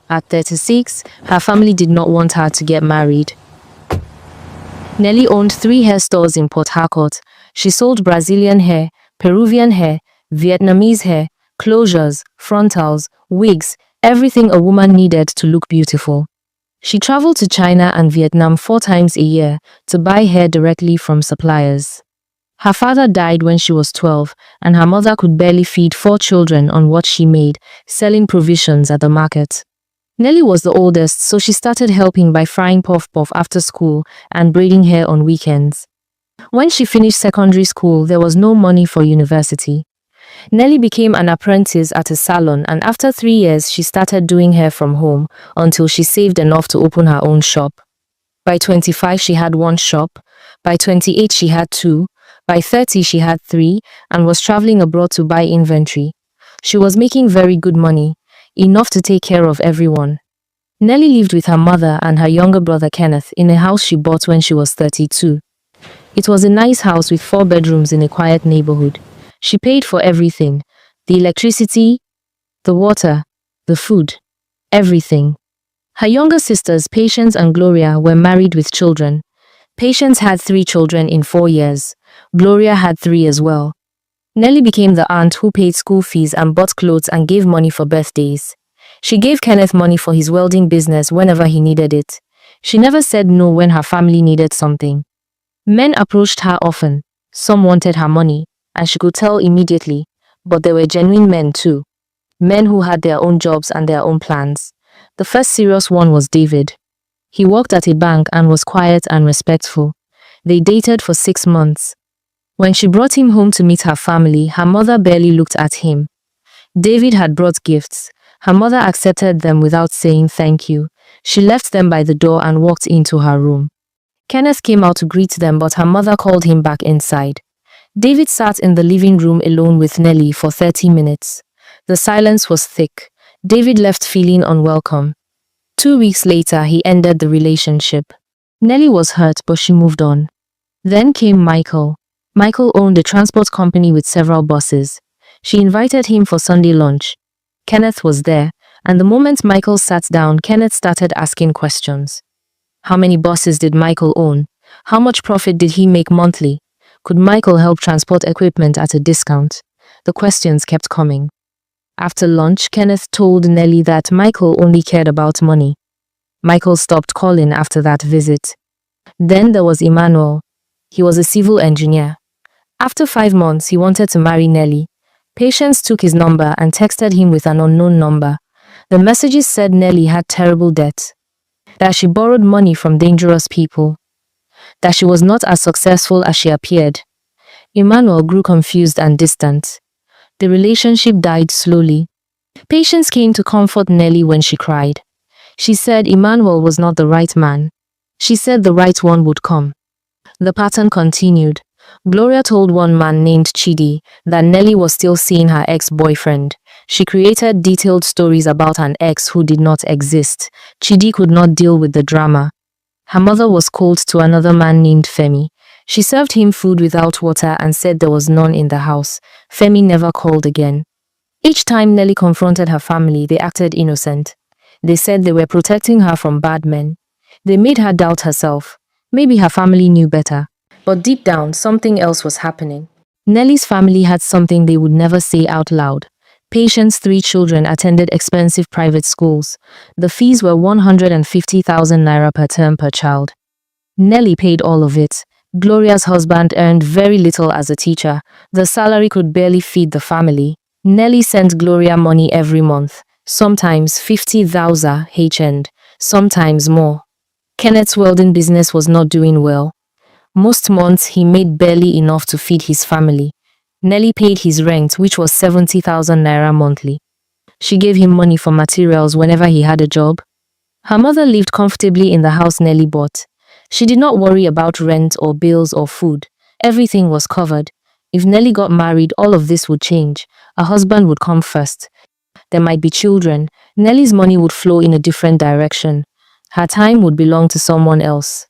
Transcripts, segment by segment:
At 36, her family did not want her to get married. Nelly owned 3 hair stores in Port Harcourt. She sold Brazilian hair, Peruvian hair, Vietnamese hair, closures, frontals, wigs, everything a woman needed to look beautiful. She traveled to China and Vietnam 4 times a year to buy hair directly from suppliers. Her father died when she was 12, and her mother could barely feed 4 children on what she made, selling provisions at the market. Nelly was the oldest, so she started helping by frying puff-puff after school and braiding hair on weekends. When she finished secondary school, there was no money for university. Nelly became an apprentice at a salon, and after 3 years she started doing hair from home until she saved enough to open her own shop. By 25 she had 1 shop, by 28 she had 2, by 30 she had 3, and was traveling abroad to buy inventory. She was making very good money, enough to take care of everyone. Nelly lived with her mother and her younger brother Kenneth in a house she bought when she was 32. It was a nice house with 4 bedrooms in a quiet neighborhood. She paid for everything: the electricity, the water, the food, everything. Her younger sisters, Patience and Gloria, were married with children. Patience had 3 children in 4 years. Gloria had 3 as well. Nelly became the aunt who paid school fees and bought clothes and gave money for birthdays. She gave Kenneth money for his welding business whenever he needed it. She never said no when her family needed something. Men approached her often. Some wanted her money, and she could tell immediately, but there were genuine men too. Men who had their own jobs and their own plans. The first serious one was David. He worked at a bank and was quiet and respectful. They dated for 6 months. When she brought him home to meet her family, her mother barely looked at him. David had brought gifts. Her mother accepted them without saying thank you. She left them by the door and walked into her room. Kenneth came out to greet them, but her mother called him back inside. David sat in the living room alone with Nelly for 30 minutes. The silence was thick. David left feeling unwelcome. 2 weeks later, he ended the relationship. Nelly was hurt, but she moved on. Then came Michael. Michael owned a transport company with several buses. She invited him for Sunday lunch. Kenneth was there, and the moment Michael sat down, Kenneth started asking questions. How many buses did Michael own? How much profit did he make monthly? Could Michael help transport equipment at a discount? The questions kept coming. After lunch, Kenneth told Nelly that Michael only cared about money. Michael stopped calling after that visit. Then there was Emmanuel. He was a civil engineer. After 5 months, he wanted to marry Nelly. Patience took his number and texted him with an unknown number. The messages said Nelly had terrible debt, that she borrowed money from dangerous people, that she was not as successful as she appeared. Emmanuel grew confused and distant. The relationship died slowly. Patience came to comfort Nelly when she cried. She said Emmanuel was not the right man. She said the right one would come. The pattern continued. Gloria told one man named Chidi that Nelly was still seeing her ex-boyfriend. She created detailed stories about an ex who did not exist. Chidi could not deal with the drama. Her mother was cold to another man named Femi. She served him food without water and said there was none in the house. Femi never called again. Each time Nelly confronted her family, they acted innocent. They said they were protecting her from bad men. They made her doubt herself. Maybe her family knew better. But deep down, something else was happening. Nelly's family had something they would never say out loud. Patience's 3 children attended expensive private schools. The fees were 150,000 naira per term per child. Nelly paid all of it. Gloria's husband earned very little as a teacher. The salary could barely feed the family. Nelly sent Gloria money every month, sometimes 50,000 HN, sometimes more. Kenneth's welding business was not doing well. Most months he made barely enough to feed his family. Nelly paid his rent, which was 70,000 naira monthly. She gave him money for materials whenever he had a job. Her mother lived comfortably in the house Nelly bought. She did not worry about rent or bills or food. Everything was covered. If Nelly got married, all of this would change. A husband would come first. There might be children. Nelly's money would flow in a different direction. Her time would belong to someone else.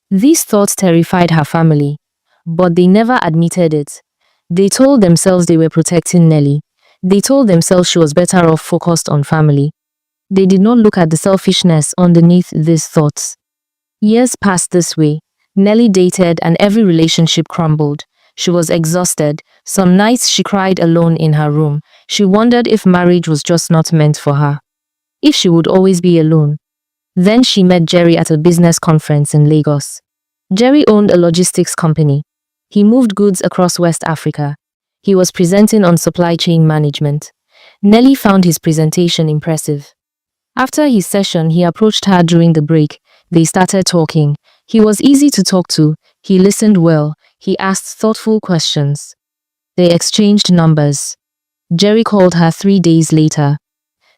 These thoughts terrified her family, but they never admitted it. They told themselves they were protecting Nelly. They told themselves she was better off focused on family. They did not look at the selfishness underneath these thoughts. Years passed this way. Nellie dated and every relationship crumbled. She was exhausted. Some nights she cried alone in her room. She wondered if marriage was just not meant for her. If she would always be alone. Then she met Jerry at a business conference in Lagos. Jerry owned a logistics company. He moved goods across West Africa. He was presenting on supply chain management. Nellie found his presentation impressive. After his session, he approached her during the break. They started talking. He was easy to talk to. He listened well. He asked thoughtful questions. They exchanged numbers. Jerry called her 3 days later.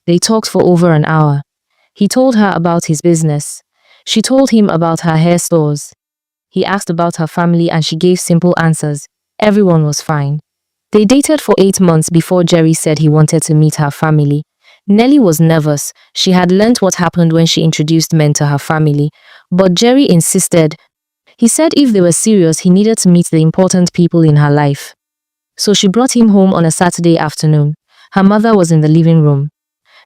They talked for over an hour. He told her about his business. She told him about her hair stores. He asked about her family and she gave simple answers. Everyone was fine. They dated for 8 months before Jerry said he wanted to meet her family. Nellie was nervous. She had learnt what happened when she introduced men to her family. But Jerry insisted. He said if they were serious, he needed to meet the important people in her life. So she brought him home on a Saturday afternoon. Her mother was in the living room.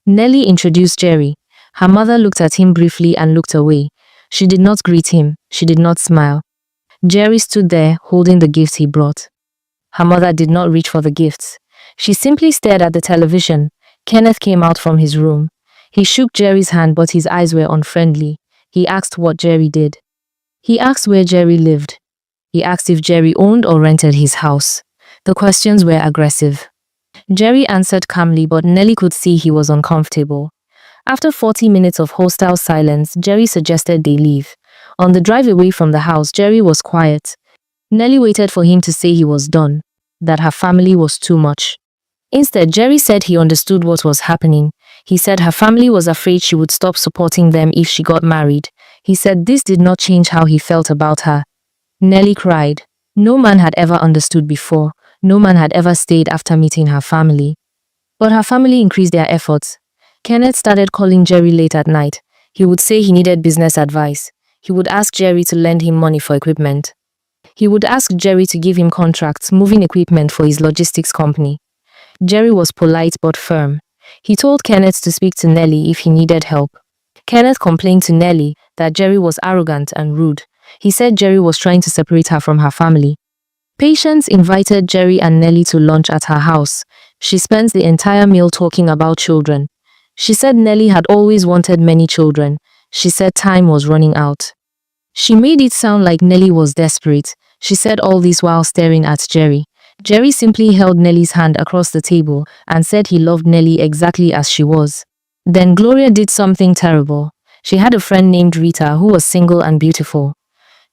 Nellie introduced Jerry. Her mother looked at him briefly and looked away. She did not greet him. She did not smile. Jerry stood there, holding the gifts he brought. Her mother did not reach for the gifts. She simply stared at the television. Kenneth came out from his room. He shook Jerry's hand, but his eyes were unfriendly. He asked what Jerry did. He asked where Jerry lived. He asked if Jerry owned or rented his house. The questions were aggressive. Jerry answered calmly, but Nellie could see he was uncomfortable. After 40 minutes of hostile silence, Jerry suggested they leave. On the drive away from the house, Jerry was quiet. Nellie waited for him to say he was done, that her family was too much. Instead, Jerry said he understood what was happening. He said her family was afraid she would stop supporting them if she got married. He said this did not change how he felt about her. Nellie cried. No man had ever understood before. No man had ever stayed after meeting her family. But her family increased their efforts. Kenneth started calling Jerry late at night. He would say he needed business advice. He would ask Jerry to lend him money for equipment. He would ask Jerry to give him contracts, moving equipment for his logistics company. Jerry was polite but firm. He told Kenneth to speak to Nellie if he needed help. Kenneth complained to Nellie that Jerry was arrogant and rude. He said Jerry was trying to separate her from her family. Patience invited Jerry and Nellie to lunch at her house. She spent the entire meal talking about children. She said Nellie had always wanted many children. She said time was running out. She made it sound like Nellie was desperate. She said all this while staring at Jerry. Jerry simply held Nellie's hand across the table and said he loved Nellie exactly as she was. Then Gloria did something terrible. She had a friend named Rita who was single and beautiful.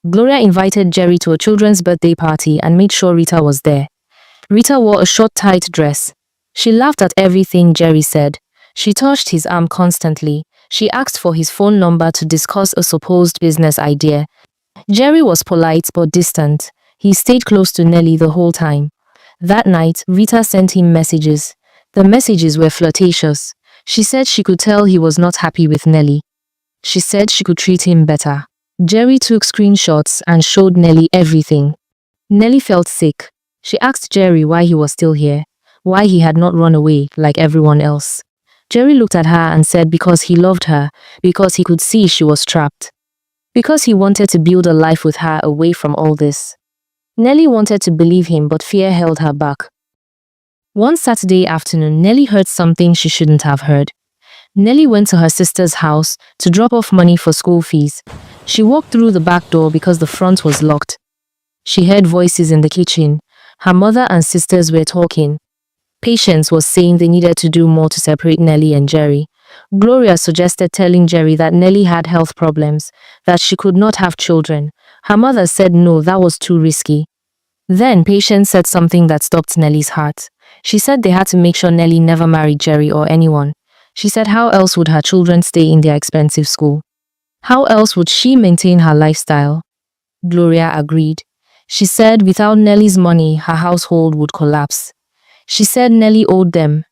Gloria invited Jerry to a children's birthday party and made sure Rita was there. Rita wore a short tight dress. She laughed at everything Jerry said. She touched his arm constantly. She asked for his phone number to discuss a supposed business idea. Jerry was polite but distant. He stayed close to Nellie the whole time. That night, Rita sent him messages. The messages were flirtatious. She said she could tell he was not happy with Nellie. She said she could treat him better. Jerry took screenshots and showed Nellie everything. Nellie felt sick. She asked Jerry why he was still here, why he had not run away like everyone else. Jerry looked at her and said because he loved her, because he could see she was trapped. Because he wanted to build a life with her away from all this. Nellie wanted to believe him, but fear held her back. One Saturday afternoon, Nellie heard something she shouldn't have heard. Nellie went to her sister's house to drop off money for school fees. She walked through the back door because the front was locked. She heard voices in the kitchen. Her mother and sisters were talking. Patience was saying they needed to do more to separate Nellie and Jerry. Gloria suggested telling Jerry that Nellie had health problems, that she could not have children. Her mother said no, that was too risky. Then Patience said something that stopped Nellie's heart. She said they had to make sure Nellie never married Jerry or anyone. She said how else would her children stay in their expensive school? How else would she maintain her lifestyle? Gloria agreed. She said without Nellie's money, her household would collapse. She said Nellie owed them.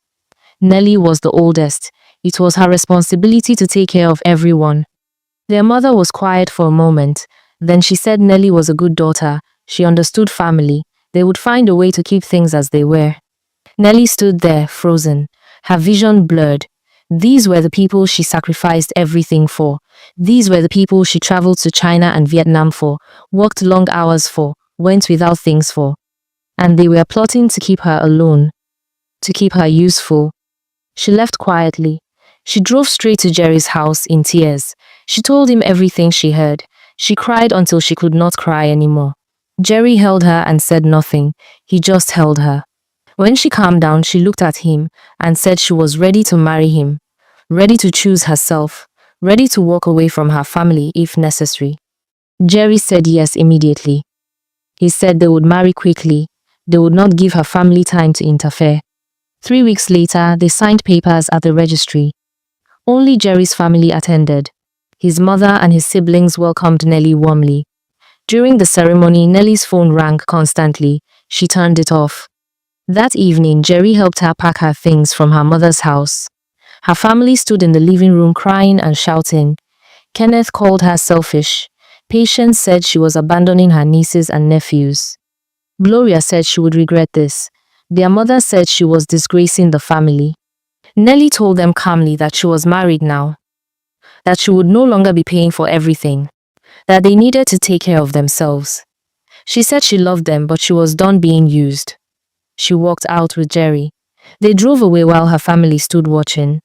Nellie was the oldest. It was her responsibility to take care of everyone. Their mother was quiet for a moment. Then she said Nellie was a good daughter. She understood family. They would find a way to keep things as they were. Nellie stood there, frozen. Her vision blurred. These were the people she sacrificed everything for. These were the people she traveled to China and Vietnam for, worked long hours for, went without things for. And they were plotting to keep her alone, to keep her useful. She left quietly. She drove straight to Jerry's house in tears. She told him everything she heard. She cried until she could not cry anymore. Jerry held her and said nothing. He just held her. When she calmed down, she looked at him and said she was ready to marry him, ready to choose herself, ready to walk away from her family if necessary. Jerry said yes immediately. He said they would marry quickly. They would not give her family time to interfere. 3 weeks later, they signed papers at the registry. Only Jerry's family attended. His mother and his siblings welcomed Nellie warmly. During the ceremony, Nellie's phone rang constantly. She turned it off. That evening, Jerry helped her pack her things from her mother's house. Her family stood in the living room crying and shouting. Kenneth called her selfish. Patience said she was abandoning her nieces and nephews. Gloria said she would regret this. Their mother said she was disgracing the family. Nellie told them calmly that she was married now, that she would no longer be paying for everything, that they needed to take care of themselves. She said she loved them, but she was done being used. She walked out with Jerry. They drove away while her family stood watching.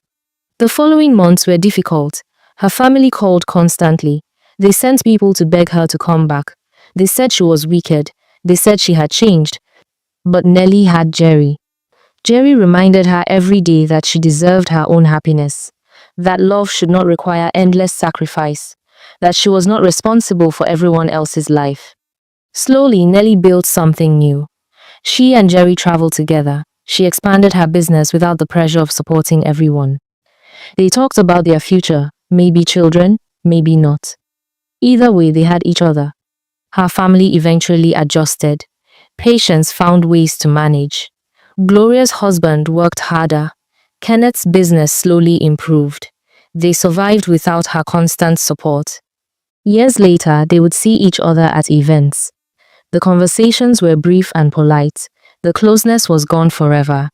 The following months were difficult. Her family called constantly. They sent people to beg her to come back. They said she was wicked. They said she had changed. But Nellie had Jerry. Jerry reminded her every day that she deserved her own happiness, that love should not require endless sacrifice, that she was not responsible for everyone else's life. Slowly, Nellie built something new. She and Jerry traveled together. She expanded her business without the pressure of supporting everyone. They talked about their future, maybe children, maybe not. Either way, they had each other. Her family eventually adjusted. Patience found ways to manage. Gloria's husband worked harder. Kenneth's business slowly improved. They survived without her constant support. Years later, they would see each other at events. The conversations were brief and polite. The closeness was gone forever.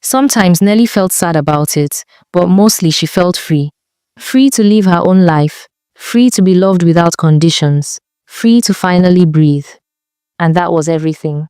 Sometimes Nellie felt sad about it, but mostly she felt free. Free to live her own life. Free to be loved without conditions. Free to finally breathe. And that was everything.